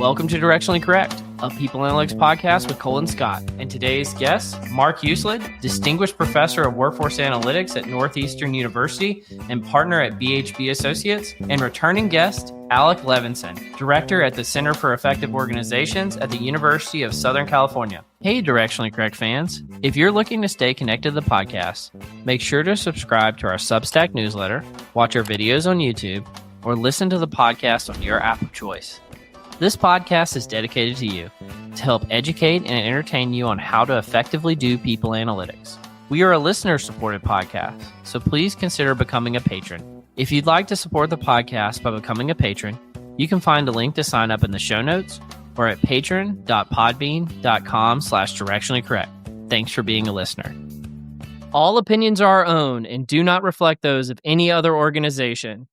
Welcome to Directionally Correct, a People Analytics podcast with Cole and Scott. And today's guest, Mark Huselid, Distinguished Professor of Workforce Analytics at Northeastern University and partner at BHB Associates, and returning guest, Alec Levenson, Director at the Center for Effective Organizations at the University of Southern California. Hey, Directionally Correct fans. If you're looking to stay connected to the podcast, make sure to subscribe to our Substack newsletter, watch our videos on YouTube, or listen to the podcast on your app of choice. This podcast is dedicated to you to help educate and entertain you on how to effectively do people analytics. We are a listener-supported podcast, so please consider becoming a patron. If you'd like to support the podcast by becoming a patron, you can find a link to sign up in the show notes or at patron.podbean.com/directionallycorrect. Thanks for being a listener. All opinions are our own and do not reflect those of any other organization.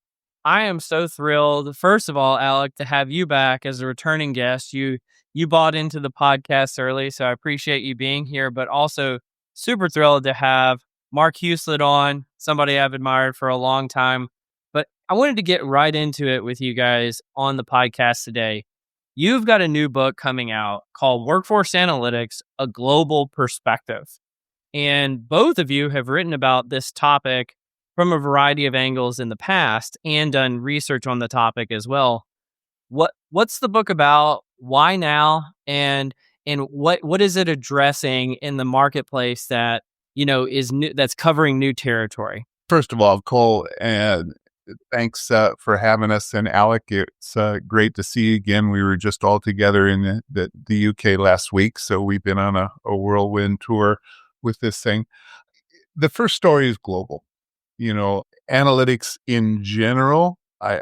I am so thrilled, first of all, Alec, to have you back as a returning guest. You bought into the podcast early, so I appreciate you being here, but also super thrilled to have Mark Huselid on, somebody I've admired for a long time. But I wanted to get right into it with you guys on the podcast today. You've got a new book coming out called Workforce Analytics, A Global Perspective. And both of you have written about this topic from a variety of angles in the past and done research on the topic as well. What's the book about? Why now? And what is it addressing in the marketplace that, is new, that's covering new territory? First of all, Cole, and thanks for having us. And Alec, it's great to see you again. We were just all together in the UK last week, so we've been on a whirlwind tour with this thing. The first story is global. Analytics in general, I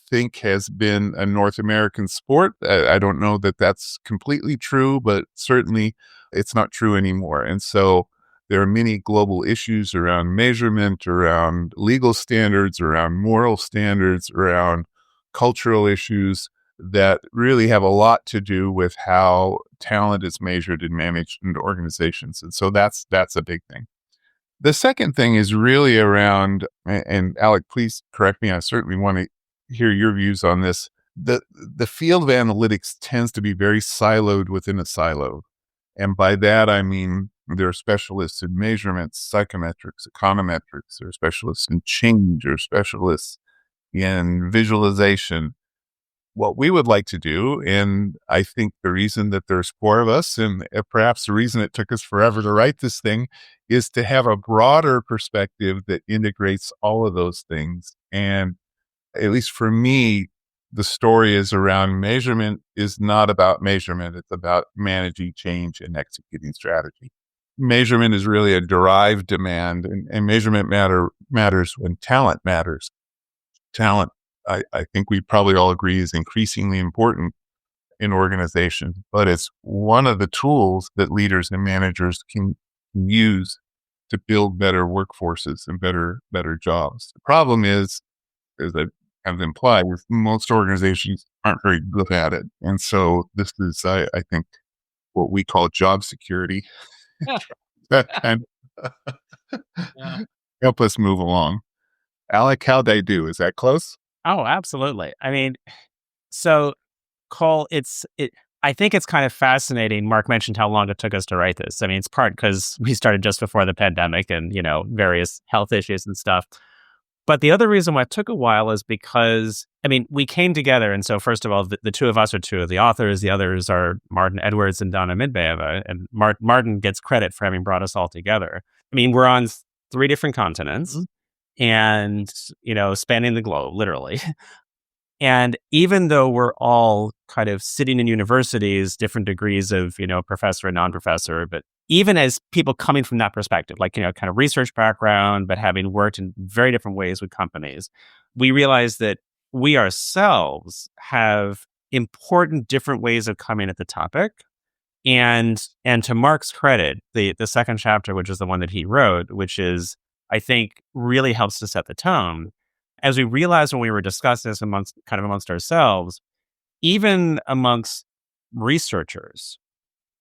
think has been a North American sport. I don't know that that's completely true, but certainly it's not true anymore. And so there are many global issues around measurement, around legal standards, around moral standards, around cultural issues that really have a lot to do with how talent is measured and managed in organizations. And so that's a big thing. The second thing is really around, and Alec, please correct me, I certainly want to hear your views on this. The field of analytics tends to be very siloed within a silo. And by that, I mean, there are specialists in measurements, psychometrics, econometrics, there are specialists in change, or specialists in visualization. What we would like to do, and I think the reason that there's four of us, and perhaps the reason it took us forever to write this thing, is to have a broader perspective that integrates all of those things. And at least for me, the story is around measurement is not about measurement. It's about managing change and executing strategy. Measurement is really a derived demand, and measurement matters when talent matters. Talent, I think we probably all agree, is increasingly important in organizations, but it's one of the tools that leaders and managers can use to build better workforces and better jobs. The problem is, as I have implied, most organizations aren't very good at it. And so this is, I think, what we call job security. And help us move along. Alec, how'd I do? Is that close? Oh, absolutely. I mean, so Cole, I think it's kind of fascinating. Mark mentioned how long it took us to write this. I mean, it's part because we started just before the pandemic and, various health issues and stuff. But the other reason why it took a while is because, we came together. And so first of all, the two of us are two of the authors. The others are Martin Edwards and Donna Midbayeva. And Martin gets credit for having brought us all together. We're on 3 different continents. Mm-hmm. And, spanning the globe, literally. And even though we're all kind of sitting in universities, different degrees of, professor and non-professor, but even as people coming from that perspective, like, kind of research background, but having worked in very different ways with companies, we realize that we ourselves have important different ways of coming at the topic. And to Mark's credit, the second chapter, which is the one that he wrote, which is, I think, really helps to set the tone. As we realized when we were discussing this amongst ourselves, even amongst researchers,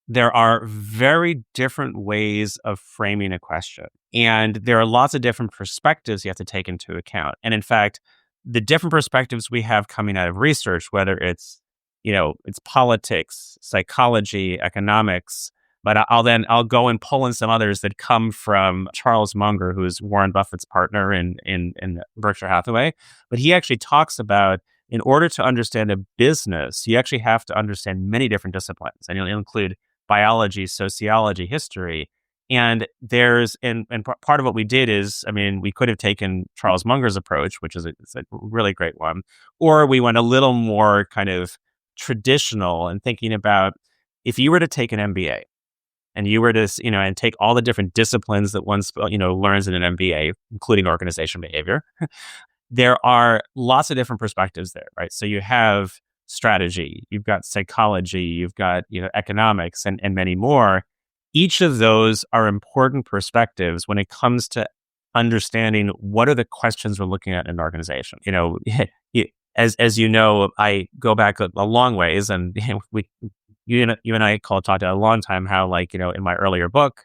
there are very different ways of framing a question. And there are lots of different perspectives you have to take into account. And in fact, the different perspectives we have coming out of research, whether it's it's politics, psychology, economics. But I'll go and pull in some others that come from Charles Munger, who is Warren Buffett's partner in Berkshire Hathaway. But he actually talks about, in order to understand a business, you actually have to understand many different disciplines, and you'll include biology, sociology, history. And part of what we did is, we could have taken Charles Munger's approach, which is it's a really great one, or we went a little more kind of traditional and thinking about, if you were to take an MBA and you were to, and take all the different disciplines that one, learns in an MBA, including organization behavior, there are lots of different perspectives there, right? So you have strategy, you've got psychology, you've got, economics and many more. Each of those are important perspectives when it comes to understanding what are the questions we're looking at in an organization. As you know, I go back a long ways, and you and I talked a long time how, in my earlier book,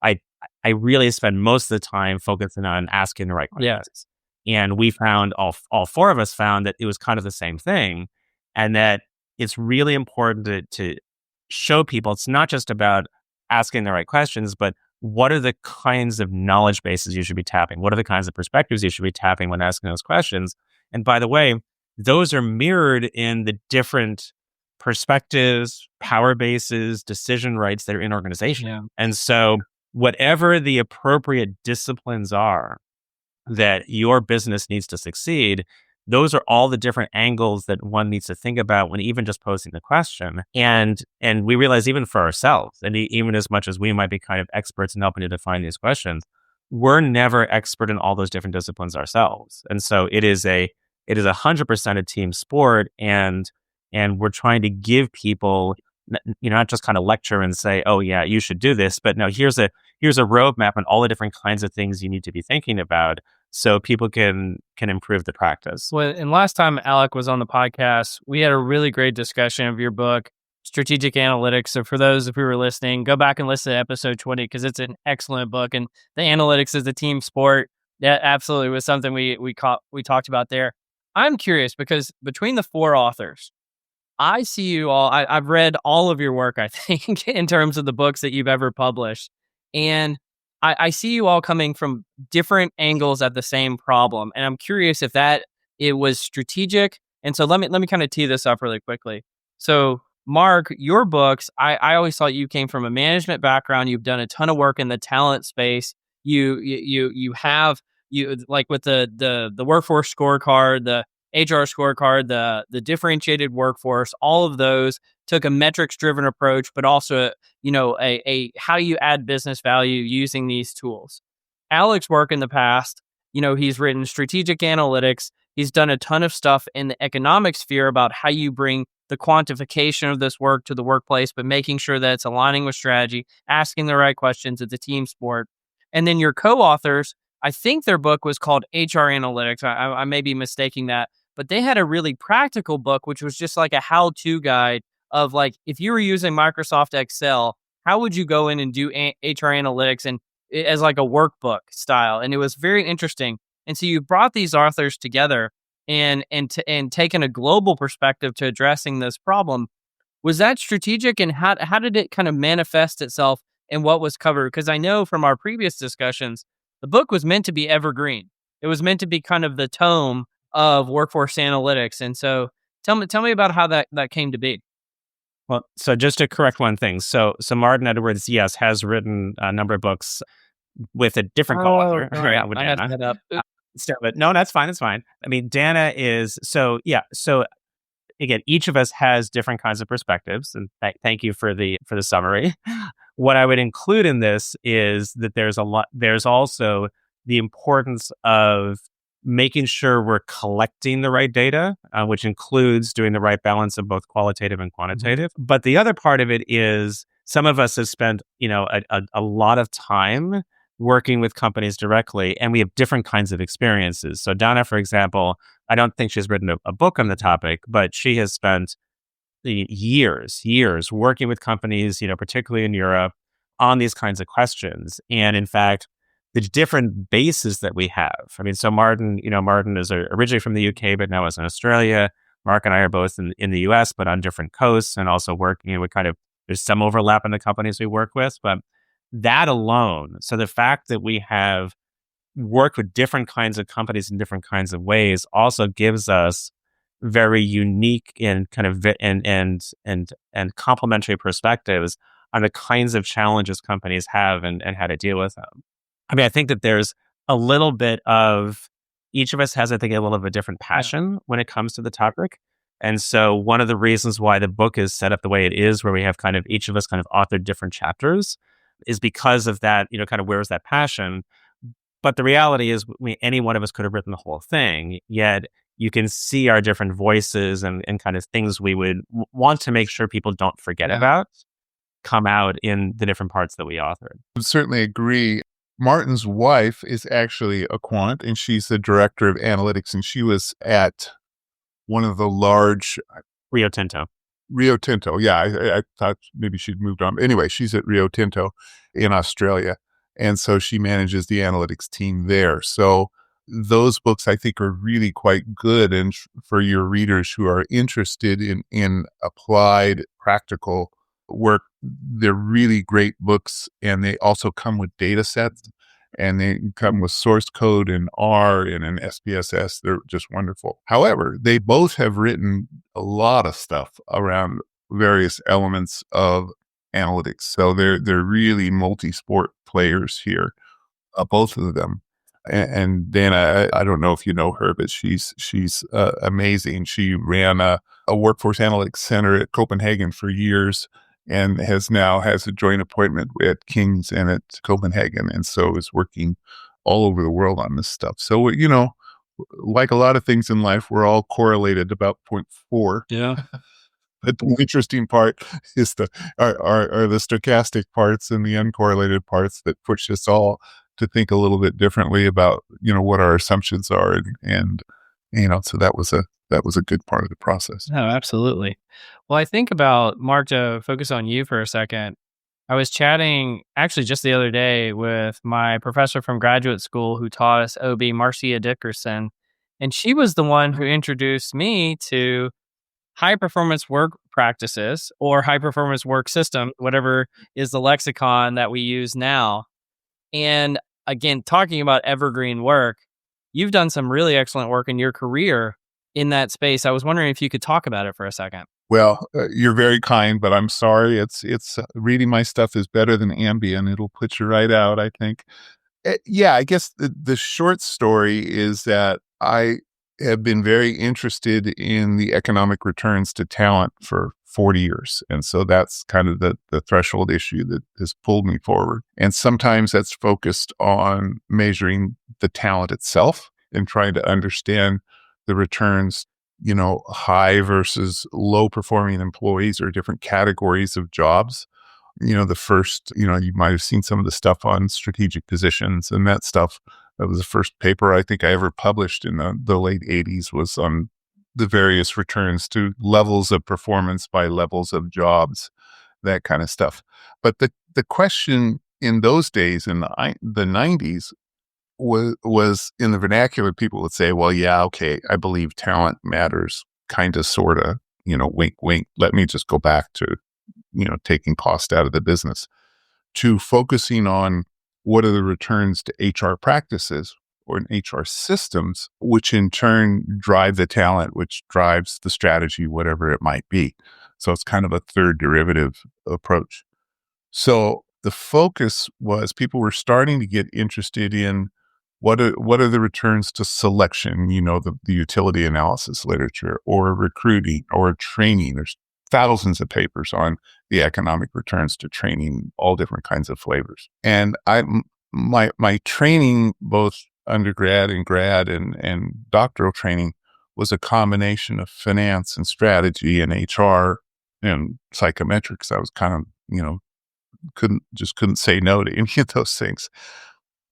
I really spend most of the time focusing on asking the right questions. Yeah. And we found, all four of us found that it was kind of the same thing, and that it's really important to show people it's not just about asking the right questions, but what are the kinds of knowledge bases you should be tapping? What are the kinds of perspectives you should be tapping when asking those questions? And by the way, those are mirrored in the different perspectives, power bases, decision rights that are in organization. Yeah. And so whatever the appropriate disciplines are that your business needs to succeed, those are all the different angles that one needs to think about when even just posing the question. And we realize, even for ourselves, and even as much as we might be kind of experts in helping to define these questions, we're never expert in all those different disciplines ourselves. And so it is 100% a team sport, and we're trying to give people, not just kind of lecture and say, oh yeah, you should do this, but no, here's a roadmap on all the different kinds of things you need to be thinking about, so people can improve the practice. Well, and last time Alec was on the podcast, we had a really great discussion of your book, Strategic Analytics. So for those of you who are listening, go back and listen to episode 20, because it's an excellent book. And the analytics is a team sport. That absolutely was something we talked about there. I'm curious, because between the four authors, I see you all, I've read all of your work, I think, in terms of the books that you've ever published. And I see you all coming from different angles at the same problem. And I'm curious if it was strategic. And so let me kind of tee this up really quickly. So Mark, your books, I always thought you came from a management background. You've done a ton of work in the talent space. You have like with the workforce scorecard, the HR scorecard, the differentiated workforce, all of those took a metrics driven approach, but also, a how do you add business value using these tools. Alec's work in the past, he's written strategic analytics. He's done a ton of stuff in the economic sphere about how you bring the quantification of this work to the workplace, but making sure that it's aligning with strategy, asking the right questions. It's a team sport. And then your co-authors, I think their book was called HR Analytics. I may be mistaking that, but they had a really practical book, which was just like a how-to guide of, like, if you were using Microsoft Excel, how would you go in and do HR Analytics, and as like a workbook style. And it was very interesting. And so you brought these authors together and taken a global perspective to addressing this problem. Was that strategic, and how did it kind of manifest itself in what was covered? Because I know from our previous discussions, the book was meant to be evergreen. It was meant to be kind of the tome of workforce analytics. And so tell me about how that came to be. Well, so just to correct one thing. So Martin Edwards, yes, has written a number of books with a different co-author. Right. I have that up. But no, that's fine. It's fine. I mean, Dana is, so again, each of us has different kinds of perspectives, and thank you for the summary. What I would include in this is that there's also the importance of making sure we're collecting the right data, which includes doing the right balance of both qualitative and quantitative. Mm-hmm. But the other part of it is, some of us have spent, a lot of time working with companies directly, and we have different kinds of experiences. So Donna, for example, I don't think she's written a book on the topic, but she has spent years working with companies, particularly in Europe, on these kinds of questions. And in fact, the different bases that we have. I mean, so Martin is originally from the UK, but now is in Australia. Mark and I are both in the US, but on different coasts and also working. There's some overlap in the companies we work with, but that alone, so the fact that we have worked with different kinds of companies in different kinds of ways also gives us very unique and kind of and complementary perspectives on the kinds of challenges companies have and how to deal with them. I mean, I think that there's a little bit of each of us has, I think, a little of a different passion when it comes to the topic. And so one of the reasons why the book is set up the way it is, where we have kind of each of us kind of authored different chapters, is because of that, kind of where's that passion. But the reality is, any one of us could have written the whole thing, yet you can see our different voices and kind of things we would want to make sure people don't forget about come out in the different parts that we authored. I certainly agree. Martin's wife is actually a quant, and she's the director of analytics, and she was at one of the large... Rio Tinto. Yeah. I thought maybe she'd moved on. Anyway, she's at Rio Tinto in Australia. And so she manages the analytics team there. So those books, I think, are really quite good. And for your readers who are interested in applied practical work, they're really great books. And they also come with data sets, and they come with source code in R and in SPSS. They're just wonderful. However, they both have written a lot of stuff around various elements of analytics. So they're really multi-sport players here, both of them. And Dana, I don't know if you know her, but she's amazing. She ran a workforce analytics center at Copenhagen for years, and has a joint appointment at King's and at Copenhagen, and so is working all over the world on this stuff. So, like a lot of things in life, we're all correlated about 0.4. Yeah. But the interesting part is are the stochastic parts and the uncorrelated parts that push us all to think a little bit differently about, what our assumptions are. And so that was a good part of the process. Oh, absolutely. Well, I think about, Mark, to focus on you for a second. I was chatting actually just the other day with my professor from graduate school who taught us OB, Marcia Dickerson, and she was the one who introduced me to high performance work practices or high performance work system, whatever is the lexicon that we use now. And again, talking about evergreen work, you've done some really excellent work in your career in that space. I was wondering if you could talk about it for a second. Well, you're very kind, but I'm sorry. It's reading my stuff is better than Ambien. It'll put you right out, I think. I guess the short story is that I have been very interested in the economic returns to talent for 40 years. And so that's kind of the threshold issue that has pulled me forward. And sometimes that's focused on measuring the talent itself and trying to understand the returns, high versus low performing employees or different categories of jobs. The first, you might have seen some of the stuff on strategic positions and that stuff. That was the first paper I think I ever published in the late 80s, was on the various returns to levels of performance by levels of jobs, that kind of stuff. But the question in those days, in the 90s, was in the vernacular, people would say, well, yeah, okay, I believe talent matters, kind of, sort of, wink, wink. Let me just go back to, taking cost out of the business, to focusing on what are the returns to HR practices or in HR systems, which in turn drive the talent, which drives the strategy, whatever it might be. So it's kind of a third derivative approach. So the focus was, people were starting to get interested in what are the returns to selection, the utility analysis literature, or recruiting, or training. There's thousands of papers on the economic returns to training, all different kinds of flavors. And my training, both undergrad and grad and doctoral training, was a combination of finance and strategy and HR and psychometrics. I was kind of, couldn't say no to any of those things.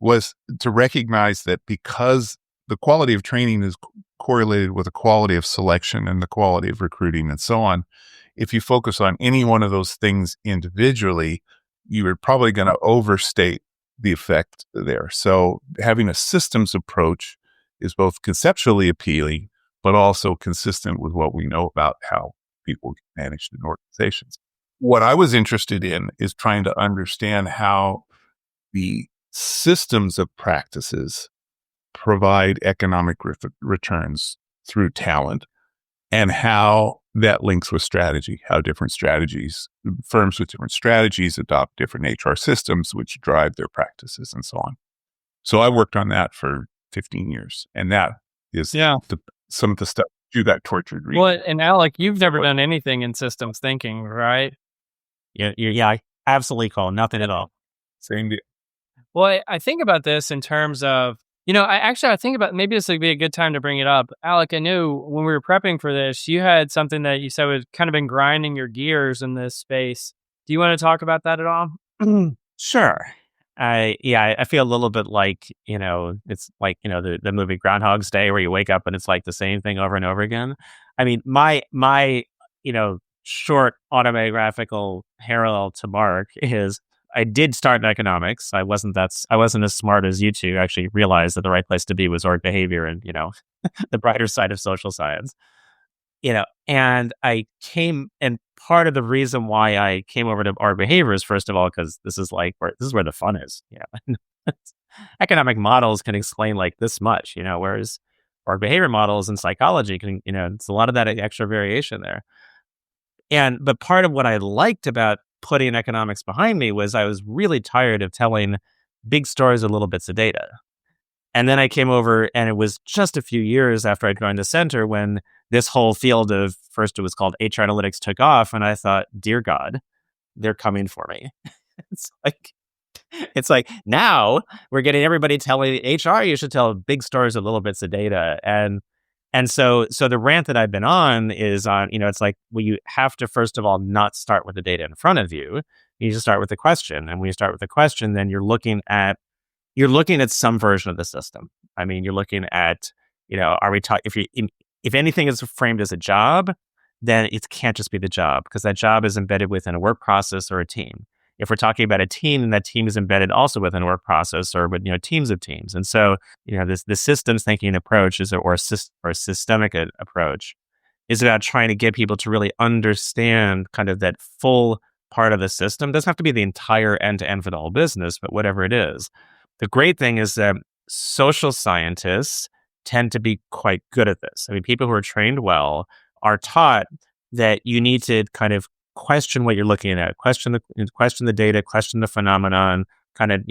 Was to recognize that because the quality of training is correlated with the quality of selection and the quality of recruiting and so on, if you focus on any one of those things individually, you are probably going to overstate the effect there. So having a systems approach is both conceptually appealing, but also consistent with what we know about how people get managed in organizations. What I was interested in is trying to understand how the systems of practices provide economic returns through talent, and how that links with strategy, how different strategies, firms with different strategies adopt different HR systems, which drive their practices and so on. So I worked on that for 15 years. And that is some of the stuff you got tortured reading. Well, and Alec, you've never done anything in systems thinking, right? Yeah, absolutely, Cole. Nothing at all. Same deal. Well, I think about this in terms of, I think about maybe this would be a good time to bring it up. Alec, I knew when we were prepping for this, you had something that you said was kind of been grinding your gears in this space. Do you want to talk about that at all? Sure. I feel a little bit like, it's like, the movie Groundhog's Day, where you wake up and it's like the same thing over and over again. I mean, my short autobiographical parallel to Mark is I did start in economics. I wasn't as smart as you two. Actually realized that the right place to be was org behavior and, the brighter side of social science. And I came, and part of the reason why I came over to org behavior is, first of all, because this is where the fun is. Economic models can explain like this much, whereas org behavior models in psychology can, it's a lot of that extra variation there. But part of what I liked about putting economics behind me was I was really tired of telling big stories with little bits of data. And then I came over, and it was just a few years after I joined the center when this whole field of, first it was called HR analytics, took off. And I thought, dear God, they're coming for me. It's like now we're getting everybody telling HR, you should tell big stories with little bits of data. And so the rant that I've been on is on, it's like, well, you have to, first of all, not start with the data in front of you. You need to start with the question. And when you start with the question, then you're looking at some version of the system. I mean, you're looking at, are we talking, if anything is framed as a job, then it can't just be the job, because that job is embedded within a work process or a team. If we're talking about a team, then that team is embedded also within a work process or with, teams of teams. And so, the systems thinking approach or a systemic approach is about trying to get people to really understand kind of that full part of the system. It doesn't have to be the entire end-to-end for the whole business, but whatever it is. The great thing is that social scientists tend to be quite good at this. I mean, people who are trained well are taught that you need to kind of question what you're looking at, question the data, question the phenomenon, kind of,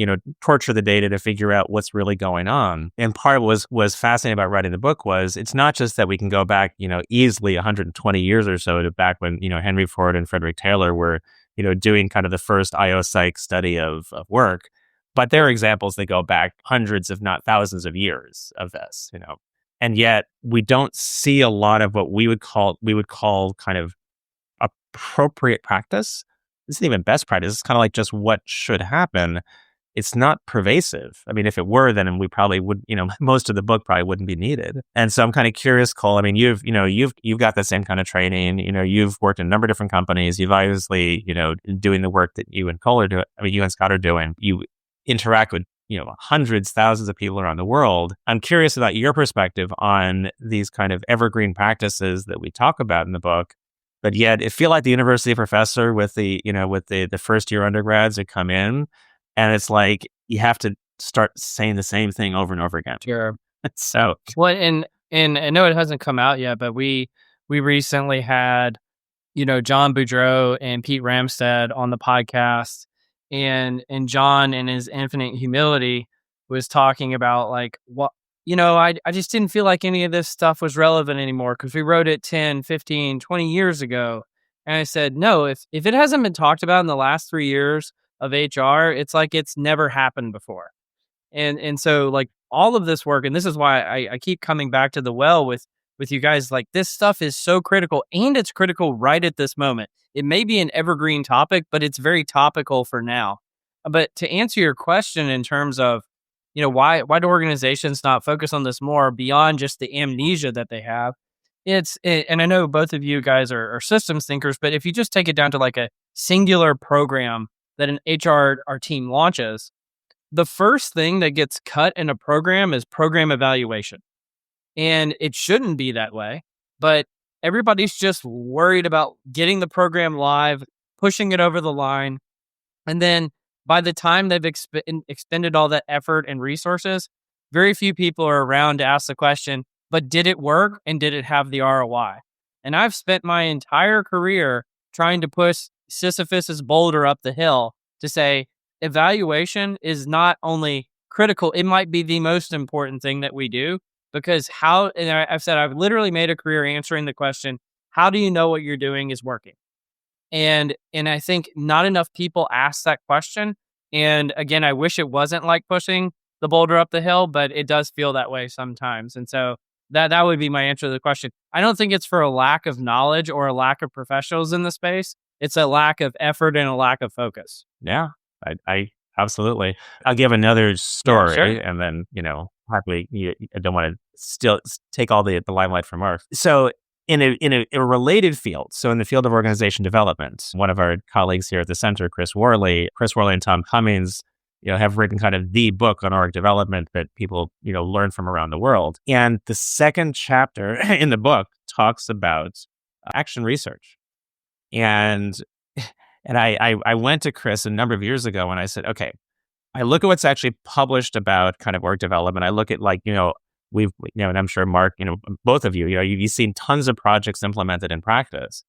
torture the data to figure out what's really going on. And part of what was fascinating about writing the book was it's not just that we can go back, easily 120 years or so to back when, Henry Ford and Frederick Taylor were, doing kind of the first IO psych study of work. But there are examples that go back hundreds, if not thousands of years of this, and yet we don't see a lot of what we would call kind of appropriate practice. This isn't even best practice. It's kind of like just what should happen. It's not pervasive. I mean, if it were, then we probably would, most of the book probably wouldn't be needed. And so I'm kind of curious, Cole. I mean, you've got the same kind of training. You've worked in a number of different companies. You've obviously, doing the work that you and Cole are doing. I mean, you and Scott are doing. You interact with, hundreds, thousands of people around the world. I'm curious about your perspective on these kind of evergreen practices that we talk about in the book. But yet, it feel like the university professor with the first year undergrads that come in, and it's like you have to start saying the same thing over and over again. Sure. So, well, and I know it hasn't come out yet, but we recently had, John Boudreau and Pete Ramstad on the podcast, and John, in his infinite humility, was talking about like what. I just didn't feel like any of this stuff was relevant anymore because we wrote it 10, 15, 20 years ago. And I said, no, if it hasn't been talked about in the last 3 years of HR, it's like it's never happened before. And so like all of this work, and this is why I keep coming back to the well with you guys, like this stuff is so critical, and it's critical right at this moment. It may be an evergreen topic, but it's very topical for now. But to answer your question in terms of, why do organizations not focus on this more beyond just the amnesia that they have? And I know both of you guys are systems thinkers, but if you just take it down to like a singular program that an HR team launches, the first thing that gets cut in a program is program evaluation. And it shouldn't be that way, but everybody's just worried about getting the program live, pushing it over the line. And then by the time they've expended all that effort and resources, very few people are around to ask the question, but did it work and did it have the ROI? And I've spent my entire career trying to push Sisyphus's boulder up the hill to say evaluation is not only critical, it might be the most important thing that we do, because I've said I've literally made a career answering the question, how do you know what you're doing is working? And I think not enough people ask that question. And again, I wish it wasn't like pushing the boulder up the hill, but it does feel that way sometimes. And so that would be my answer to the question. I don't think it's for a lack of knowledge or a lack of professionals in the space. It's a lack of effort and a lack of focus. Yeah, I absolutely. I'll give another story, sure. and then happily, I don't want to still take all the limelight from Mark. So in a related field, so in the field of organization development, one of our colleagues here at the center, Chris Worley and Tom Cummings, have written kind of the book on org development that people learn from around the world. And the second chapter in the book talks about action research. And I went to Chris a number of years ago and I said, okay, I look at what's actually published about kind of org development. I look at we've, and I'm sure Mark, both of you've seen tons of projects implemented in practice.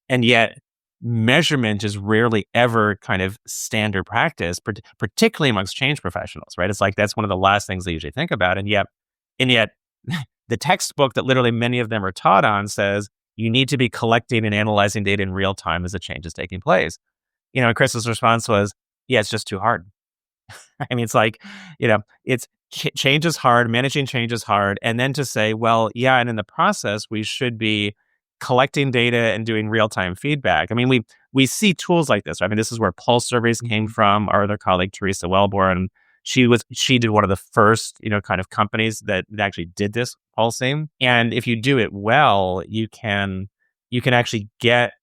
And yet measurement is rarely ever kind of standard practice, particularly amongst change professionals, right? It's like, that's one of the last things they usually think about. And yet the textbook that literally many of them are taught on says, you need to be collecting and analyzing data in real time as the change is taking place. And Chris's response was, yeah, it's just too hard. I mean, it's like, change is hard, managing change is hard. And then to say, well, yeah, and in the process, we should be collecting data and doing real-time feedback. I mean, we see tools like this. Right? I mean, this is where pulse surveys came from. Our other colleague, Teresa Wellborn, she did one of the first, kind of companies that actually did this pulsing. And if you do it well, you can actually get,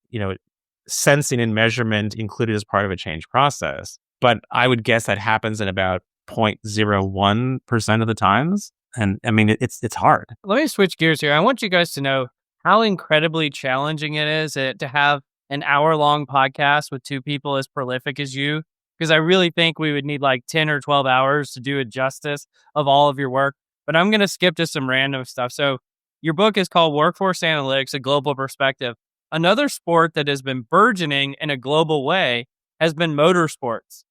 sensing and measurement included as part of a change process. But I would guess that happens in about 0.01% of the times. And I mean, it's hard. Let me switch gears here. I want you guys to know how incredibly challenging it is to have an hour-long podcast with two people as prolific as you, because I really think we would need like 10 or 12 hours to do a justice of all of your work. But I'm going to skip to some random stuff. So your book is called Workforce Analytics, A Global Perspective. Another sport that has been burgeoning in a global way has been motorsports.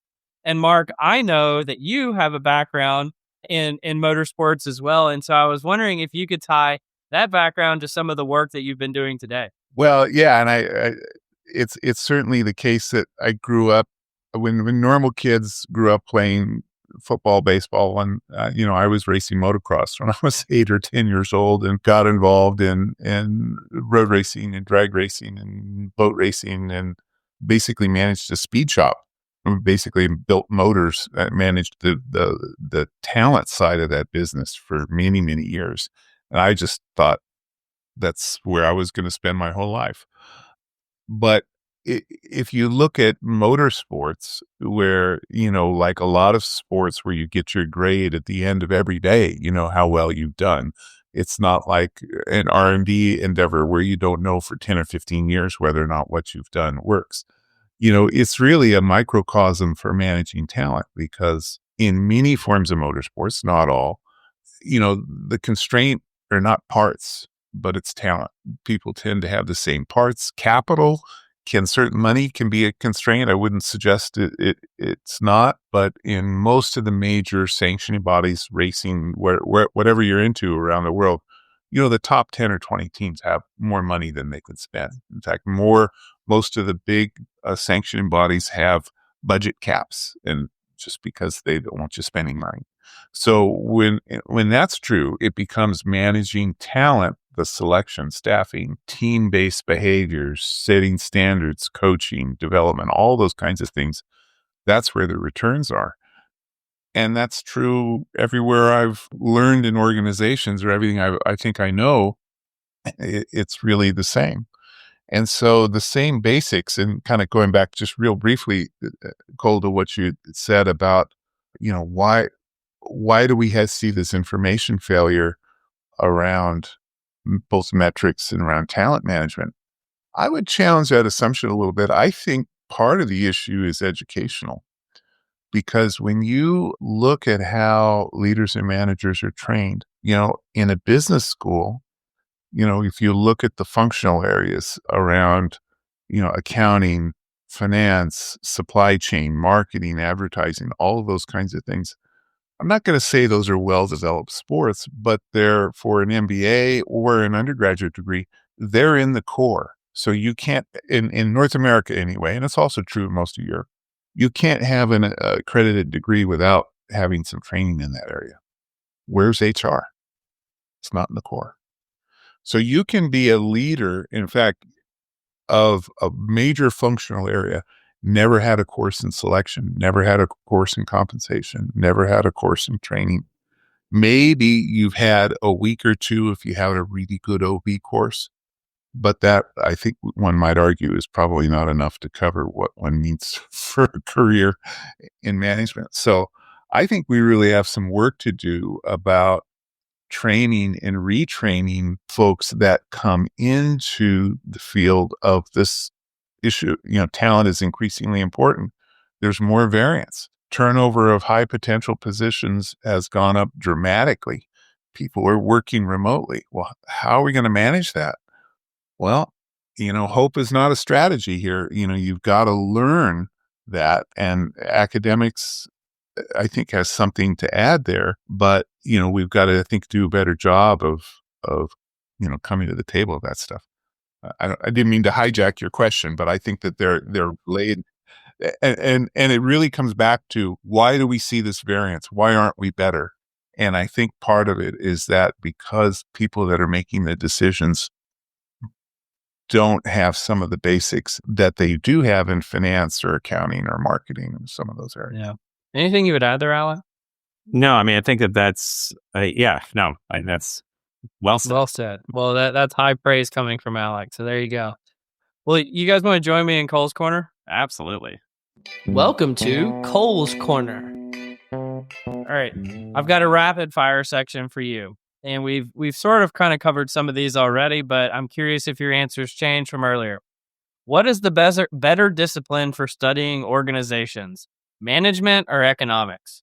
And Mark, I know that you have a background in motorsports as well. And so I was wondering if you could tie that background to some of the work that you've been doing today. Well, yeah, and it's certainly the case that I grew up when normal kids grew up playing football, baseball, and I was racing motocross when I was 8 or 10 years old, and got involved in road racing and drag racing and boat racing, and basically managed a speed shop. Basically built motors, managed the talent side of that business for many, many years. And I just thought that's where I was going to spend my whole life. But if you look at motorsports, where, like a lot of sports where you get your grade at the end of every day, how well you've done. It's not like an R&D endeavor where you don't know for 10 or 15 years whether or not what you've done works. It's really a microcosm for managing talent, because in many forms of motorsports, not all, the constraint are not parts, but it's talent. People tend to have the same parts. Capital money can be a constraint. I wouldn't suggest it's not, but in most of the major sanctioning bodies, racing, whatever you're into around the world, the top 10 or 20 teams have more money than they can spend. In fact, most of the big sanctioning bodies have budget caps, and just because they don't want you spending money. So when that's true, it becomes managing talent, the selection, staffing, team-based behaviors, setting standards, coaching, development, all those kinds of things. That's where the returns are. And that's true everywhere I've learned in organizations, or everything I think I know, it's really the same. And so the same basics, and kind of going back just real briefly, Cole, to what you said about, why do we see this information failure? around both metrics and around talent management. I would challenge that assumption a little bit. I think part of the issue is educational, because when you look at how leaders and managers are trained, in a business school, if you look at the functional areas around, accounting, finance, supply chain, marketing, advertising, all of those kinds of things, I'm not going to say those are well-developed sports, but they're, for an MBA or an undergraduate degree, they're in the core. So you can't, in North America anyway, and it's also true in most of Europe, you can't have an accredited degree without having some training in that area. Where's HR? It's not in the core. So you can be a leader, in fact, of a major functional area, never had a course in selection, never had a course in compensation, never had a course in training. Maybe you've had a week or two if you have a really good OB course, but that, I think one might argue, is probably not enough to cover what one needs for a career in management. So I think we really have some work to do about training and retraining folks that come into the field of this issue. Talent is increasingly important. There's more variance. Turnover of high potential positions has gone up dramatically. People are working remotely. Well, how are we going to manage that? Well, hope is not a strategy here. You've got to learn that, and academics, I think, has something to add there, but we've got to, I think, do a better job of coming to the table of that stuff. I didn't mean to hijack your question, but I think that they're related, and it really comes back to, why do we see this variance? Why aren't we better? And I think part of it is that because people that are making the decisions don't have some of the basics that they do have in finance or accounting or marketing and some of those areas. Yeah. Anything you would add there, Alec? No, I mean, I think that's that's well said. Well said. Well, that's high praise coming from Alec. So there you go. Well, you guys want to join me in Cole's Corner? Absolutely. Welcome to Cole's Corner. All right, I've got a rapid fire section for you, and we've sort of kind of covered some of these already, but I'm curious if your answers changed from earlier. What is the better discipline for studying organizations? Management or economics?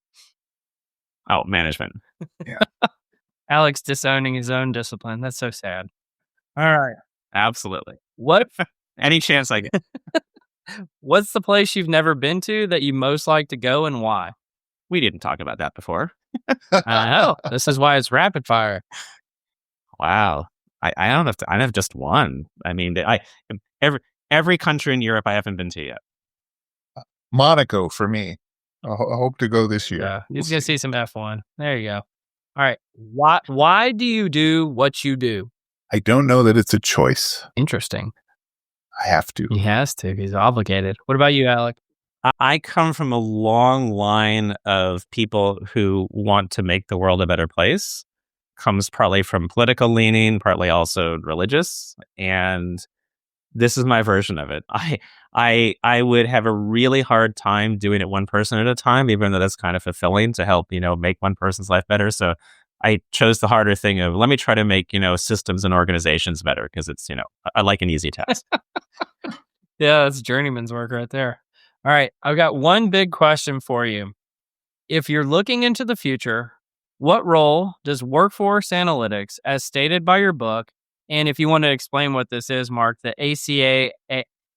Oh, management. Yeah. Alex disowning his own discipline. That's so sad. All right. Absolutely. What? Any chance I get. What's the place you've never been to that you most like to go, and why? We didn't talk about that before. I know. This is why it's rapid fire. Wow. I don't have to. I have just one. I mean, every country in Europe I haven't been to yet. Monaco for me. I hope to go this year. Yeah, he's gonna see some F1. There you go. All right. Why do you do what you do? I don't know that it's a choice. Interesting. I have to. He has to. He's obligated. What about you, Alec? I come from a long line of people who want to make the world a better place. Comes partly from political leaning, partly also religious, and this is my version of it. I would have a really hard time doing it one person at a time, even though that's kind of fulfilling to help, make one person's life better. So I chose the harder thing of, let me try to make, systems and organizations better, because it's, I like an easy task. Yeah, that's journeyman's work right there. All right. I've got one big question for you. If you're looking into the future, what role does workforce analytics, as stated by your book, and if you want to explain what this is, Mark, the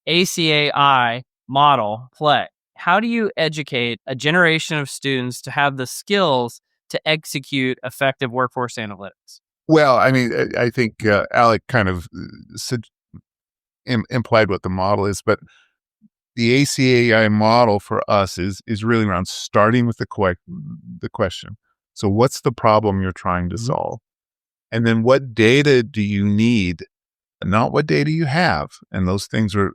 ACAI model play? How do you educate a generation of students to have the skills to execute effective workforce analytics? Well, I mean, I think Alec kind of implied what the model is, but the ACAI model for us is really around starting with the question. So what's the problem you're trying to solve? And then what data do you need, not what data you have? And those things are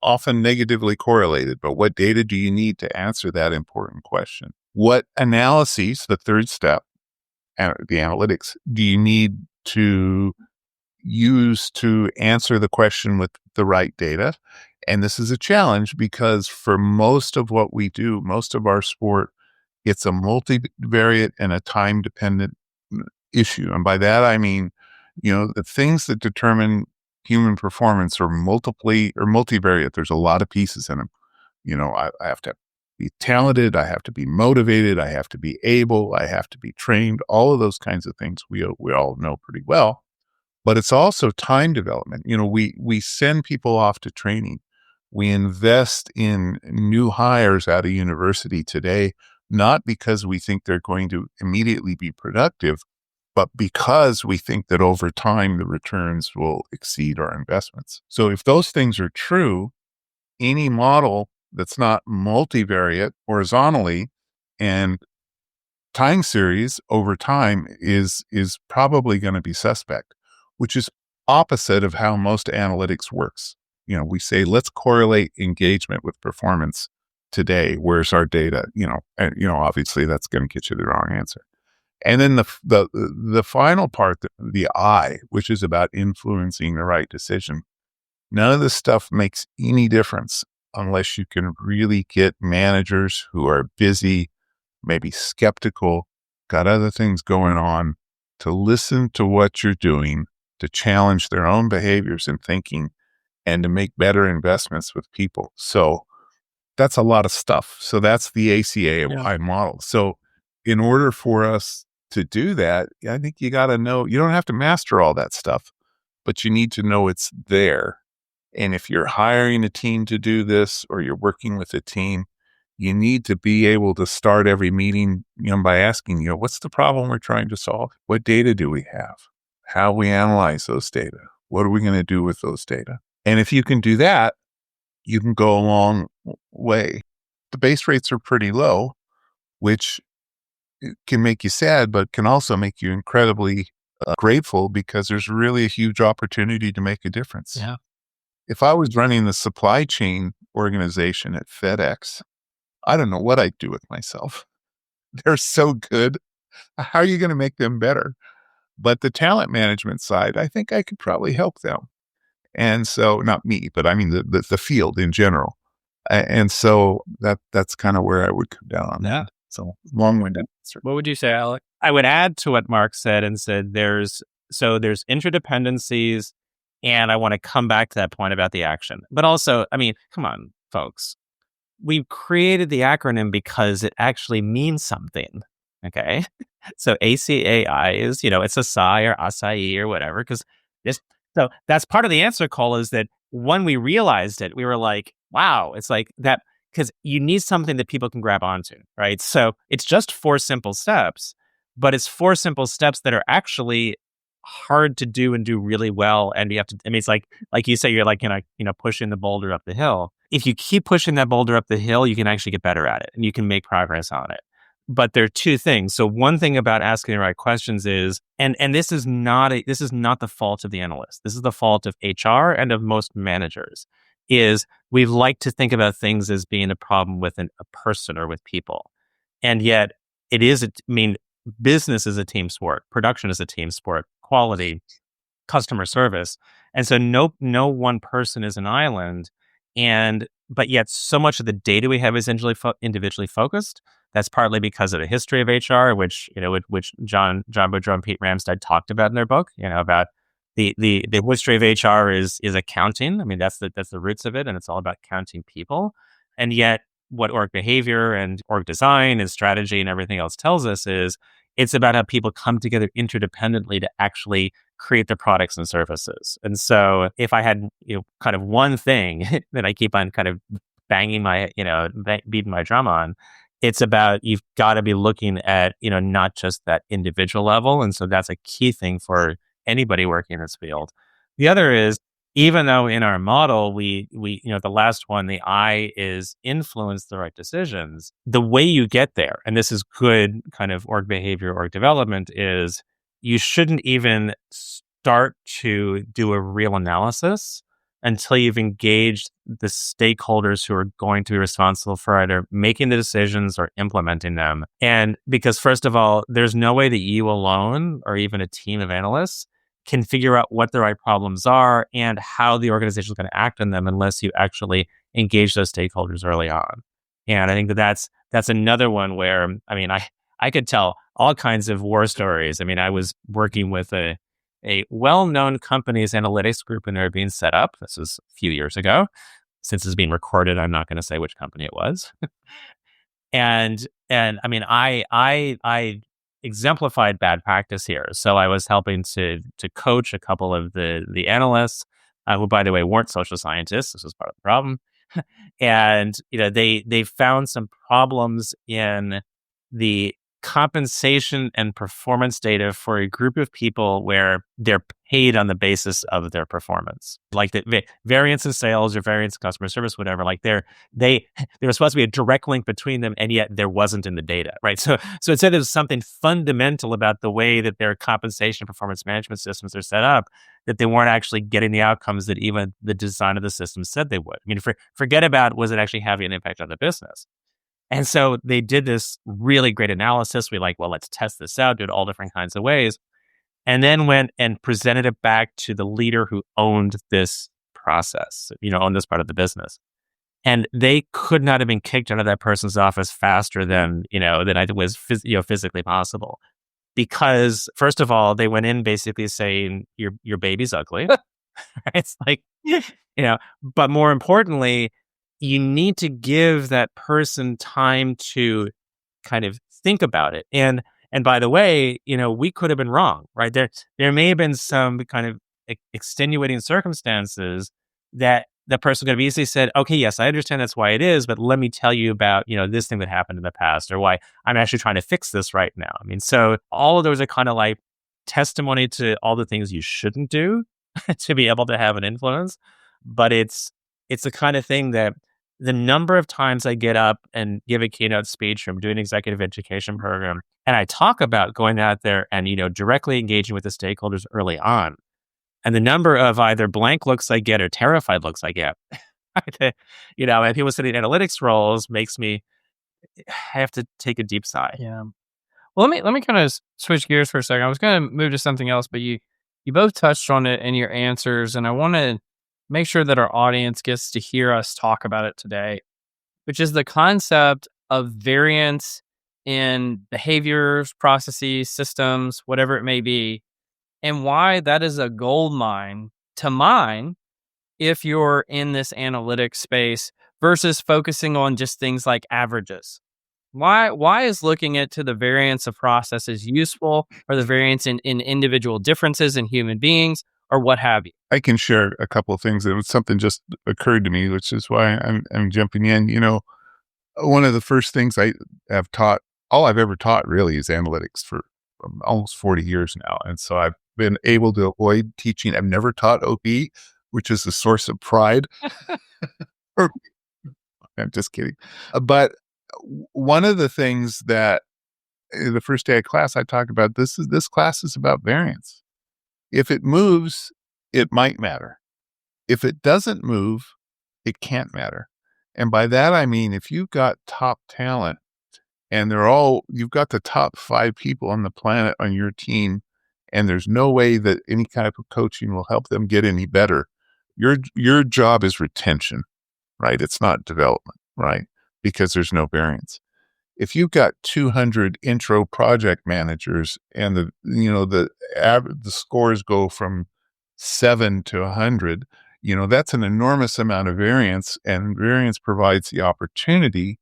often negatively correlated, but what data do you need to answer that important question? What analyses, the third step, the analytics, do you need to use to answer the question with the right data? And this is a challenge because for most of what we do, most of our sport, it's a multivariate and a time-dependent issue. And by that, I mean, the things that determine human performance are multivariate. There's a lot of pieces in them. I have to be talented. I have to be motivated. I have to be able. I have to be trained. All of those kinds of things we all know pretty well. But it's also time development. We send people off to training. We invest in new hires out of university today, not because we think they're going to immediately be productive, but because we think that over time the returns will exceed our investments. So if those things are true, any model that's not multivariate horizontally and time series over time is probably going to be suspect, which is opposite of how most analytics works. We say, let's correlate engagement with performance today. Where's our data? Obviously that's going to get you the wrong answer. And then the final part, the I, which is about influencing the right decision. None of this stuff makes any difference unless you can really get managers who are busy, maybe skeptical, got other things going on, to listen to what you're doing, to challenge their own behaviors and thinking, and to make better investments with people. So that's a lot of stuff. So that's the ACAI model. So in order for us to do that, I think you got to know, you don't have to master all that stuff, but you need to know it's there. And if you're hiring a team to do this, or you're working with a team, you need to be able to start every meeting, by asking, what's the problem we're trying to solve? What data do we have? How we analyze those data? What are we going to do with those data? And if you can do that, you can go a long way. The base rates are pretty low, which can make you sad, but can also make you incredibly grateful, because there's really a huge opportunity to make a difference. Yeah. If I was running the supply chain organization at FedEx, I don't know what I'd do with myself. They're so good. How are you going to make them better? But the talent management side, I think I could probably help them. And so, not me, but I mean the field in general. And so that's kind of where I would come down on that. So long-winded answer. What would you say, Alec? I would add to what Mark said and said there's interdependencies, and I want to come back to that point about the action. But also, come on, folks. We've created the acronym because it actually means something. Okay. So ACAI is, it's acai or acai or whatever, so that's part of the answer, Cole, is that when we realized it, we were like, wow, it's like that, because you need something that people can grab onto, right? So it's just 4 simple steps, but it's 4 simple steps that are actually hard to do and do really well. And you have to, it's like you say, you're like, pushing the boulder up the hill. If you keep pushing that boulder up the hill, you can actually get better at it and you can make progress on it. But there are 2 things. So one thing about asking the right questions is, and this is not the fault of the analyst. This is the fault of HR and of most managers, is we like to think about things as being a problem with a person or with people. And yet it is, business is a team sport. Production is a team sport. Quality, customer service. And so no one person is an island. But yet so much of the data we have is individually focused. That's partly because of the history of HR, which John Boudreau and Pete Ramstad talked about in their book, about the history of HR is accounting. That's the roots of it. And it's all about counting people. And yet what org behavior and org design and strategy and everything else tells us is it's about how people come together interdependently to actually create their products and services. And so if I had, kind of one thing that I keep on kind of banging my, beating my drum on, it's about, you've got to be looking at, not just that individual level. And so that's a key thing for anybody working in this field. The other is, even though in our model, we the last one, the I is influence the right decisions, the way you get there, and this is good kind of org behavior, org development, is you shouldn't even start to do a real analysis until you've engaged the stakeholders who are going to be responsible for either making the decisions or implementing them. And because first of all, there's no way that you alone or even a team of analysts can figure out what the right problems are and how the organization is going to act on them unless you actually engage those stakeholders early on. And I think that's another one where, I could tell all kinds of war stories. I mean, I was working with a well-known company's analytics group when they were being set up. This was a few years ago. Since it's being recorded, I'm not going to say which company it was. And I mean, I exemplified bad practice here. So I was helping to coach a couple of the analysts, who, by the way, weren't social scientists. This was part of the problem. And they found some problems in the compensation and performance data for a group of people where they're paid on the basis of their performance, like the variance in sales or variance in customer service, whatever. Like there was supposed to be a direct link between them, and yet there wasn't in the data, right? So it said there's something fundamental about the way that their compensation and performance management systems are set up, that they weren't actually getting the outcomes that even the design of the system said they would. I mean, forget about was it actually having an impact on the business. And so they did this really great analysis. We well, let's test this out, do it all different kinds of ways. And then went and presented it back to the leader who owned this process, owned this part of the business. And they could not have been kicked out of that person's office faster than it was physically possible. Because first of all, they went in basically saying, your baby's ugly. It's but more importantly, you need to give that person time to kind of think about it. And by the way, we could have been wrong, right? There may have been some kind of extenuating circumstances that the person could have easily said, okay, yes, I understand that's why it is, but let me tell you about, this thing that happened in the past, or why I'm actually trying to fix this right now. I mean, so all of those are kind of like testimony to all the things you shouldn't do to be able to have an influence. But it's the kind of thing that the number of times I get up and give a keynote speech from doing an executive education program, and I talk about going out there and, directly engaging with the stakeholders early on, and the number of either blank looks I get or terrified looks I get, and people sitting in analytics roles makes me have to take a deep sigh. Yeah. Well, let me kind of switch gears for a second. I was going to move to something else, but you both touched on it in your answers, and I want to make sure that our audience gets to hear us talk about it today, which is the concept of variance in behaviors, processes, systems, whatever it may be, and why that is a gold mine to mine if you're in this analytics space versus focusing on just things like averages. Why is looking into the variance of processes useful, or the variance in individual differences in human beings, or what have you? I can share a couple of things. It was something just occurred to me, which is why I'm jumping in. One of the first things I have taught, all I've ever taught really, is analytics for almost 40 years now. And so I've been able to avoid teaching. I've never taught OB, which is a source of pride. I'm just kidding. But one of the things that the first day of class I talked about, this class is about variance. If it moves, it might matter. If it doesn't move, it can't matter. And by that, I mean, if you've got top talent and you've got the top 5 people on the planet on your team, and there's no way that any kind of coaching will help them get any better, your job is retention, right? It's not development, right? Because there's no variance. If you've got 200 intro project managers and the scores go from 7 to 100, that's an enormous amount of variance, and variance provides the opportunity,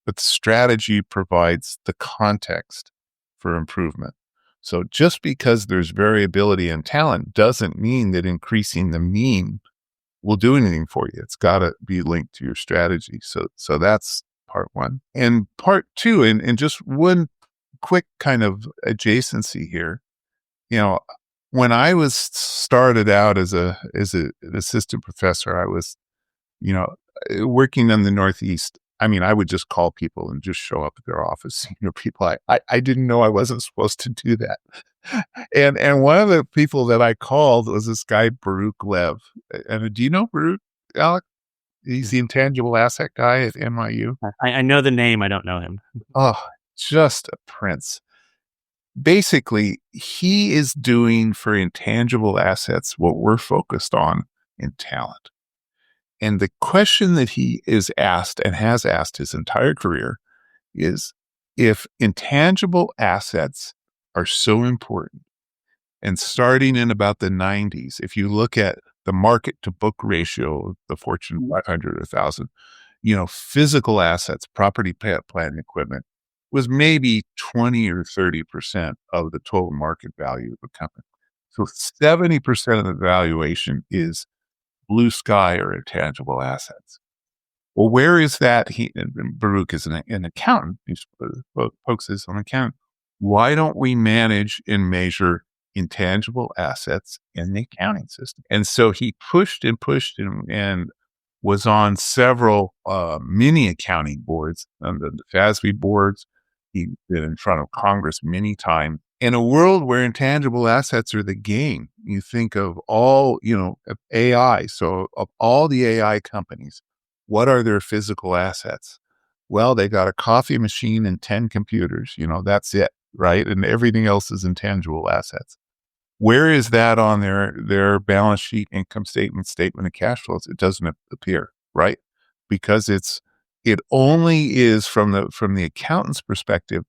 but strategy provides the context for improvement. So just because there's variability in talent doesn't mean that increasing the mean will do anything for you. It's got to be linked to your strategy. So that's part one. And part two, and just one quick kind of adjacency here, when I was started out as an assistant professor, I was, working in the Northeast. I mean, I would just call people and just show up at their office. People, I didn't know I wasn't supposed to do that. And one of the people that I called was this guy, Baruch Lev. And do you know Baruch, Alec? He's the intangible asset guy at NYU. I know the name. I don't know him. Oh, just a prince. Basically, he is doing for intangible assets what we're focused on in talent. And the question that he is asked and has asked his entire career is, if intangible assets are so important, and starting in about the 90s, if you look at the market to book ratio of the Fortune 500 or 1,000, physical assets, property, plant, and equipment was maybe 20 or 30% of the total market value of a company. So 70% of the valuation is blue sky or intangible assets. Well, where is that? Baruch is an accountant. He focuses on accounting. Why don't we manage and measure intangible assets in the accounting system? And so he pushed and was on several mini accounting boards, the FASB boards. He's been in front of Congress many times. In a world where intangible assets are the game, you think of all, of AI. So of all the AI companies, what are their physical assets? Well, they got a coffee machine and 10 computers. That's it, right? And everything else is intangible assets. Where is that on their balance sheet, income statement of cash flows? It doesn't appear, right? Because it only is from the accountant's perspective,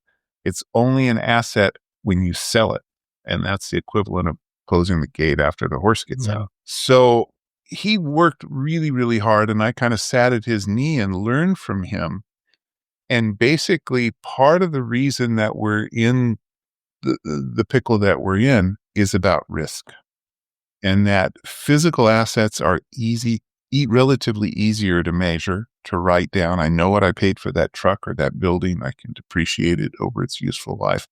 it's only an asset when you sell it. And that's the equivalent of closing the gate after the horse gets out. So he worked really, really hard, and I kind of sat at his knee and learned from him. And basically part of the reason that we're in the pickle that we're in is about risk, and that physical assets are relatively easier to measure, to write down. I know what I paid for that truck or that building. I can depreciate it over its useful life.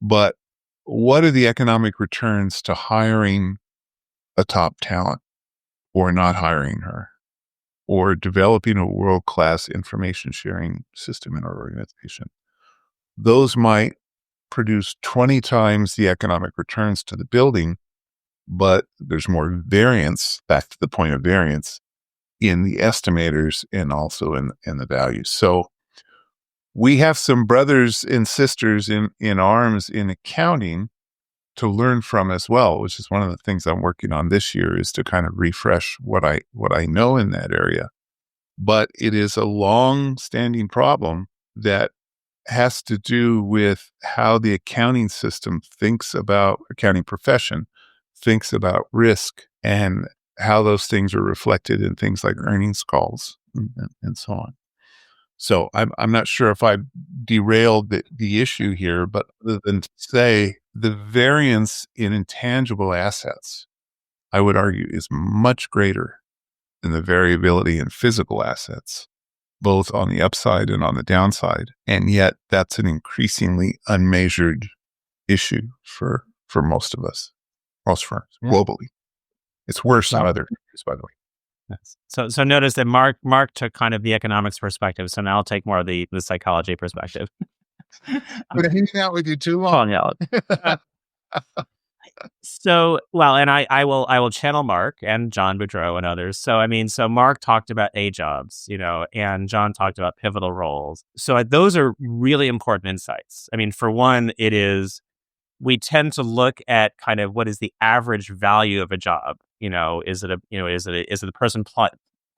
But what are the economic returns to hiring a top talent or not hiring her, or developing a world-class information sharing system in our organization? Those might produce 20 times the economic returns to the building, but there's more variance, back to the point of variance, in the estimators and also in the values. So we have some brothers and sisters in arms in accounting to learn from as well, which is one of the things I'm working on this year, is to kind of refresh what I know in that area. But it is a long-standing problem that has to do with how the accounting system accounting profession thinks about risk, and how those things are reflected in things like earnings calls and so on. So I'm not sure if I derailed the issue here, but other than to say the variance in intangible assets, I would argue, is much greater than the variability in physical assets, both on the upside and on the downside. And yet that's an increasingly unmeasured issue for most of us, most firms globally. It's worse in other countries, by the way. Yes. So notice that Mark took kind of the economics perspective. So now I'll take more of the psychology perspective. But hanging out with you too long. And I will channel Mark and John Boudreau and others. So Mark talked about A jobs, and John talked about pivotal roles. So those are really important insights. I mean, for one, we tend to look at kind of what is the average value of a job. Is it the person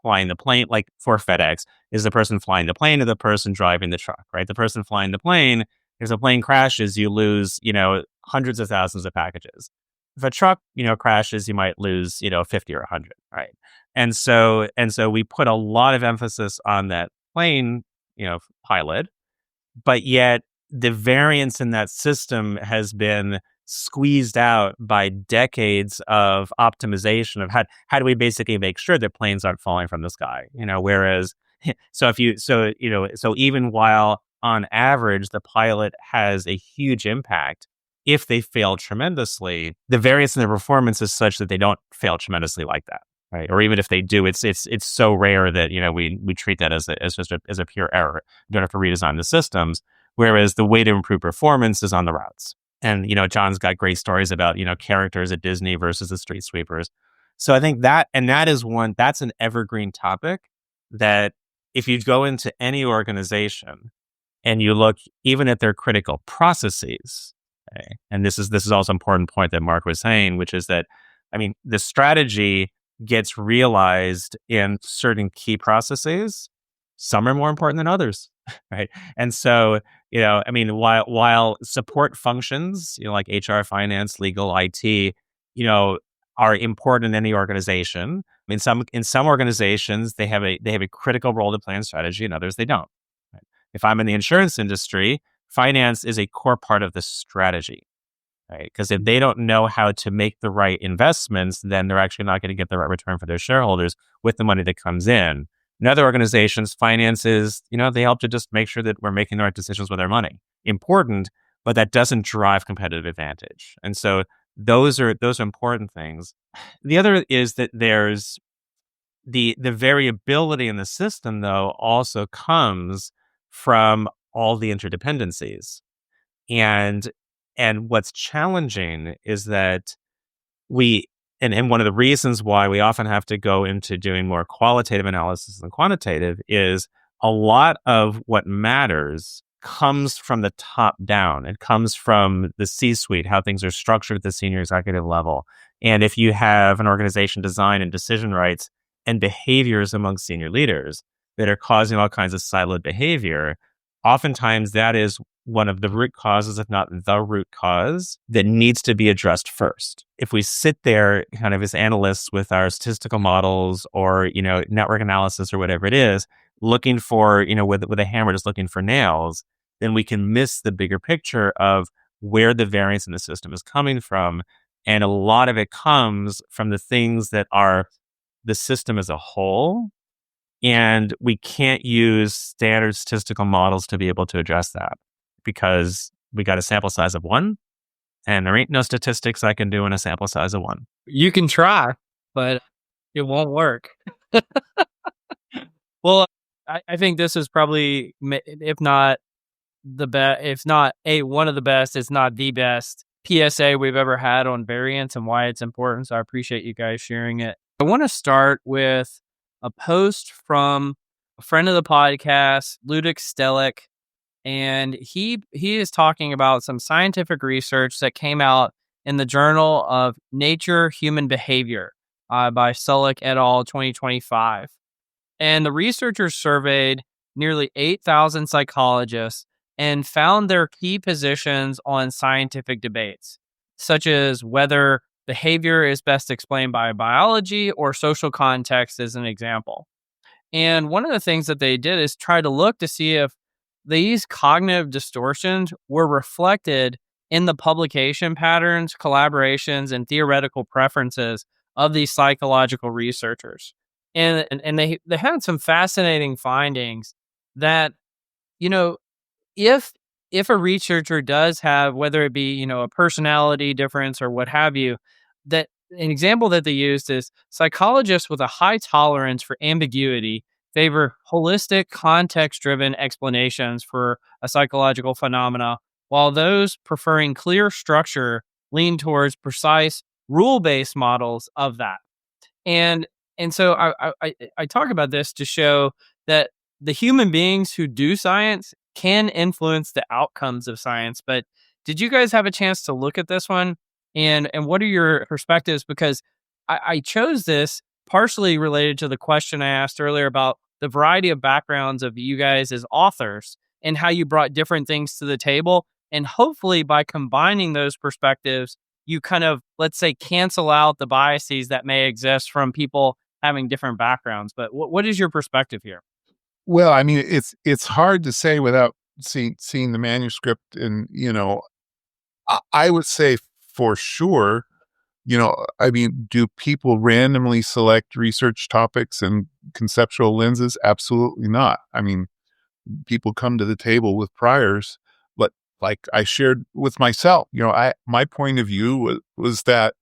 flying the plane, like for FedEx? Is the person flying the plane or the person driving the truck? Right, the person flying the plane. If the plane crashes, you lose hundreds of thousands of packages. If a truck crashes, you might lose 50 or 100. Right, and so we put a lot of emphasis on that plane pilot, but yet the variance in that system has been squeezed out by decades of optimization of how do we basically make sure that planes aren't falling from the sky, whereas so even while on average the pilot has a huge impact, if they fail tremendously, the variance in their performance is such that they don't fail tremendously like that, right? Or even if they do, it's so rare that we treat that as a pure error. You don't have to redesign the systems. Whereas the way to improve performance is on the routes. And, John's got great stories about, characters at Disney versus the street sweepers. So I think that's an evergreen topic that if you go into any organization and you look even at their critical processes, okay, and this is also an important point that Mark was saying, which is that, the strategy gets realized in certain key processes. Some are more important than others, right? And so, I mean, while support functions, like HR, finance, legal, IT, are important in any organization. In some organizations, they have a critical role to plan strategy, and others they don't. Right? If I'm in the insurance industry, finance is a core part of the strategy, right? Because if they don't know how to make the right investments, then they're actually not going to get the right return for their shareholders with the money that comes in. In other organizations, finances, they help to just make sure that we're making the right decisions with our money. Important, but that doesn't drive competitive advantage. And so those are important things. The other is that there's the variability in the system, though, also comes from all the interdependencies. And what's challenging is that and one of the reasons why we often have to go into doing more qualitative analysis than quantitative is a lot of what matters comes from the top down. It comes from the C-suite, how things are structured at the senior executive level. And if you have an organization design and decision rights and behaviors among senior leaders that are causing all kinds of siloed behavior, oftentimes that is one of the root causes, if not the root cause, that needs to be addressed first. If we sit there kind of as analysts with our statistical models or, network analysis or whatever it is, looking for, with a hammer, just looking for nails, then we can miss the bigger picture of where the variance in the system is coming from. And a lot of it comes from the things that are the system as a whole. And we can't use standard statistical models to be able to address that because we got a sample size of 1 and there ain't no statistics I can do in a sample size of 1. You can try, but it won't work. Well, I think this is probably, if not the best, if not one of the best, it's not the best PSA we've ever had on variance and why it's important. So I appreciate you guys sharing it. I want to start with a post from a friend of the podcast, Ludic Stellick, and he is talking about some scientific research that came out in the Journal of Nature Human Behavior by Stellick et al. 2025. And the researchers surveyed nearly 8,000 psychologists and found their key positions on scientific debates, such as whether behavior is best explained by biology or social context, as an example. And one of the things that they did is try to look to see if these cognitive distortions were reflected in the publication patterns, collaborations, and theoretical preferences of these psychological researchers. And they had some fascinating findings that, if a researcher does have, whether it be, a personality difference or what have you, that an example that they used is psychologists with a high tolerance for ambiguity favor holistic, context-driven explanations for a psychological phenomena, while those preferring clear structure lean towards precise, rule-based models of that. And so I talk about this to show that the human beings who do science can influence the outcomes of science. But did you guys have a chance to look at this one? And what are your perspectives? Because I chose this partially related to the question I asked earlier about the variety of backgrounds of you guys as authors and how you brought different things to the table. And hopefully by combining those perspectives, you kind of, let's say, cancel out the biases that may exist from people having different backgrounds. But what is your perspective here? Well, I mean, it's hard to say without seeing the manuscript, and I would say for sure, I mean, do people randomly select research topics and conceptual lenses? Absolutely not. I mean, people come to the table with priors, but like I shared with myself, my point of view was that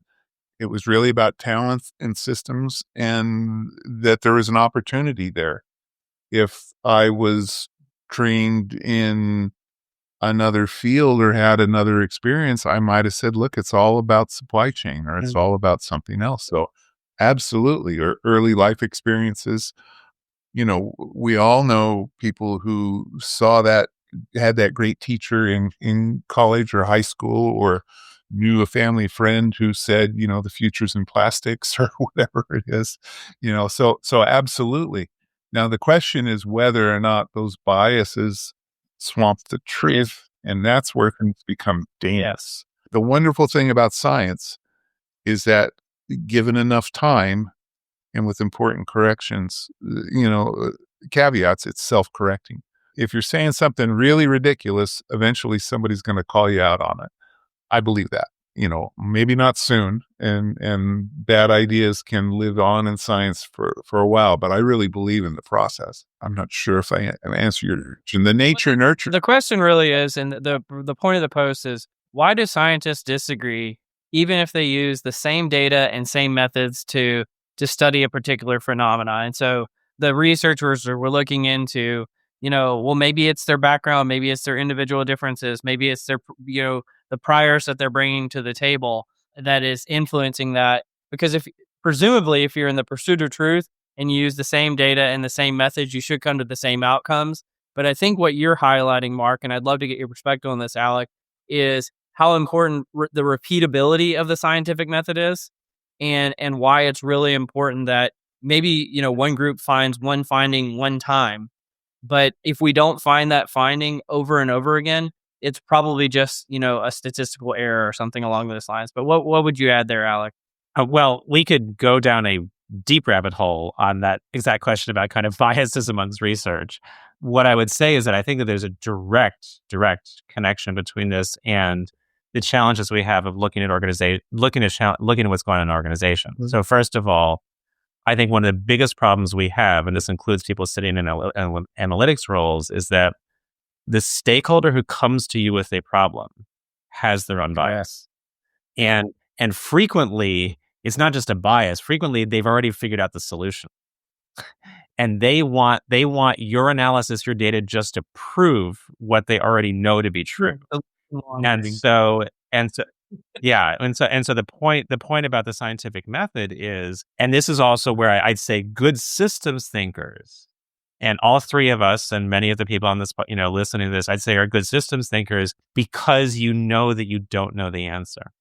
it was really about talent and systems, and that there was an opportunity there. If I was trained in another field or had another experience, I might have said, look, it's all about supply chain, or it's all about something else. So absolutely. Or early life experiences. We all know people who had that great teacher in college or high school, or knew a family friend who said, the future's in plastics or whatever it is, so absolutely. Now, the question is whether or not those biases swamp the truth. And that's where things become dangerous. The wonderful thing about science is that given enough time and with important corrections, caveats, it's self-correcting. If you're saying something really ridiculous, eventually somebody's going to call you out on it. I believe that, maybe not soon, and bad ideas can live on in science for a while, but I really believe in the process. I'm not sure if I answer your question. The nature nurture. The question really is, and the point of the post is, why do scientists disagree, even if they use the same data and same methods to study a particular phenomena? And so the researchers were looking into, well, maybe it's their background, maybe it's their individual differences, maybe it's their, the priors that they're bringing to the table that is influencing that. Because presumably, if you're in the pursuit of truth and you use the same data and the same methods, you should come to the same outcomes. But I think what you're highlighting, Mark, and I'd love to get your perspective on this, Alec, is how important the repeatability of the scientific method is, and why it's really important that maybe, one group finds one finding one time, but if we don't find that finding over and over again, it's probably just, a statistical error or something along those lines. But what would you add there, Alec? Well, we could go down a deep rabbit hole on that exact question about kind of biases amongst research. What I would say is that I think that there's a direct connection between this and the challenges we have of looking at looking at what's going on in an organization. Mm-hmm. So first of all, I think one of the biggest problems we have, and this includes people sitting in analytics roles, is that the stakeholder who comes to you with a problem has their own bias. And frequently, it's not just a bias. Frequently, they've already figured out the solution. And they want your analysis, your data, just to prove what they already know to be true. And so the point about the scientific method is, and this is also where I'd say good systems thinkers, and all three of us and many of the people on this, listening to this, I'd say are good systems thinkers because you know that you don't know the answer,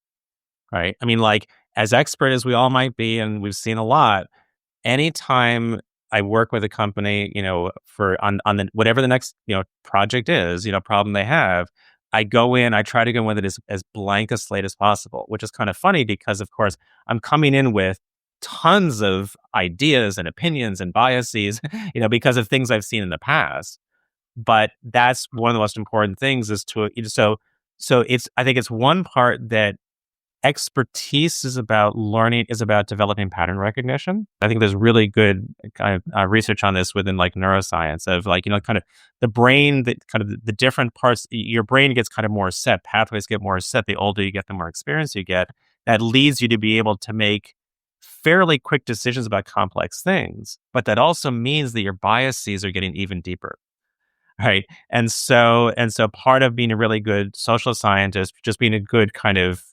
right? I mean, like, as expert as we all might be, and we've seen a lot, anytime I work with a company, on the whatever the next, project is, problem they have, I try to go in with it as blank a slate as possible, which is kind of funny because, of course, I'm coming in with tons of ideas and opinions and biases, because of things I've seen in the past. But that's one of the most important things is I think it's one part that expertise is about learning, is about developing pattern recognition. I think there's really good kind of research on this within like neuroscience of like, kind of the brain, that kind of the different parts, your brain gets kind of more set, pathways get more set. The older you get, the more experience you get. That leads you to be able to make fairly quick decisions about complex things. But that also means that your biases are getting even deeper. Right. And so part of being a really good social scientist, just being a good kind of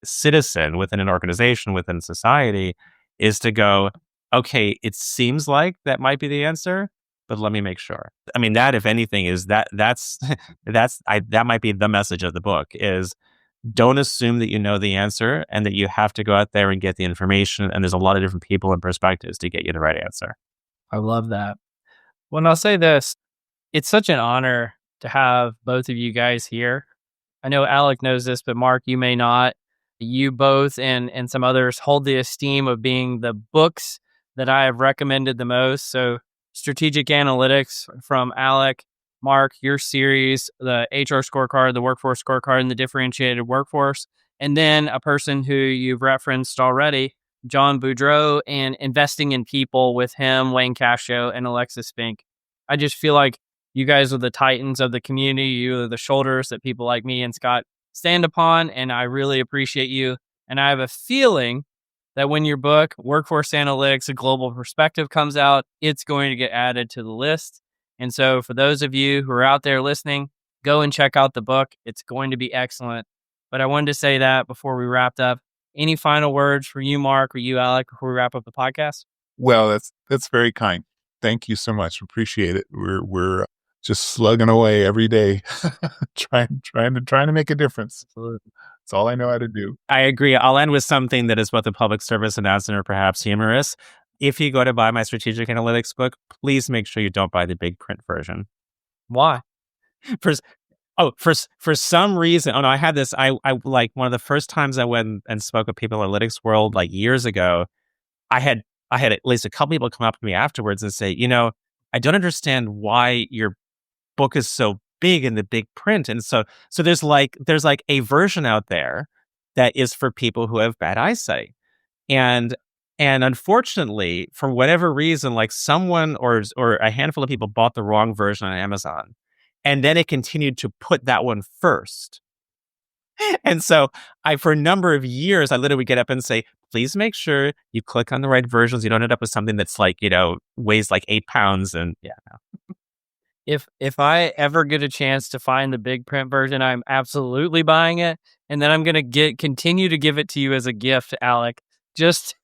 citizen within an organization, within society, is to go, okay, it seems like that might be the answer, but let me make sure. I mean, that, if anything, is that might be the message of the book is don't assume that you know the answer and that you have to go out there and get the information. And there's a lot of different people and perspectives to get you the right answer. I love that. Well, and I'll say this, it's such an honor to have both of you guys here. I know Alec knows this, but Mark, you may not. You both and some others hold the esteem of being the books that I have recommended the most. So Strategic Analytics from Alec, Mark, your series, the HR scorecard, the workforce scorecard, and the differentiated workforce. And then a person who you've referenced already, John Boudreau, and Investing in People with him, Wayne Cascio, and Alexis Fink. I just feel like you guys are the titans of the community. You are the shoulders that people like me and Scott stand upon, and I really appreciate you. And I have a feeling that when your book, Workforce Analytics, A Global Perspective, comes out, it's going to get added to the list. And so for those of you who are out there listening, go and check out the book. It's going to be excellent. But I wanted to say that before we wrapped up. Any final words for you, Mark, or you, Alec, before we wrap up the podcast? Well, that's very kind. Thank you so much. Appreciate it. We're just slugging away every day, trying to make a difference. Absolutely. That's all I know how to do. I agree. I'll end with something that is both a public service announcement or perhaps humorous. If you go to buy my strategic analytics book, please make sure you don't buy the big print version. Why? for for some reason. Oh no, I had this. I like one of the first times I went and spoke with people in the analytics world like years ago. I had at least a couple people come up to me afterwards and say, I don't understand why your book is so big in the big print. And so there's like a version out there that is for people who have bad eyesight. And unfortunately, for whatever reason, like someone or a handful of people bought the wrong version on Amazon. And then it continued to put that one first. And so for a number of years, I literally would get up and say, please make sure you click on the right versions. You don't end up with something that's like, weighs like 8 pounds. And yeah. If I ever get a chance to find the big print version, I'm absolutely buying it. And then I'm going to continue to give it to you as a gift, Alec, just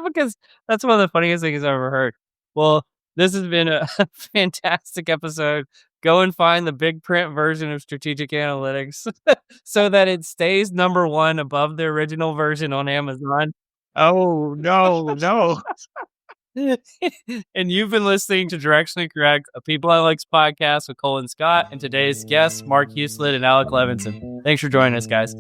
because that's one of the funniest things I've ever heard. Well, this has been a fantastic episode. Go and find the big print version of Strategic Analytics so that it stays number one above the original version on Amazon. Oh, no. And you've been listening to Directionally Correct, a People Analytics podcast with Colin Scott, and today's guests, Mark Huselid and Alec Levenson. Thanks for joining us, guys.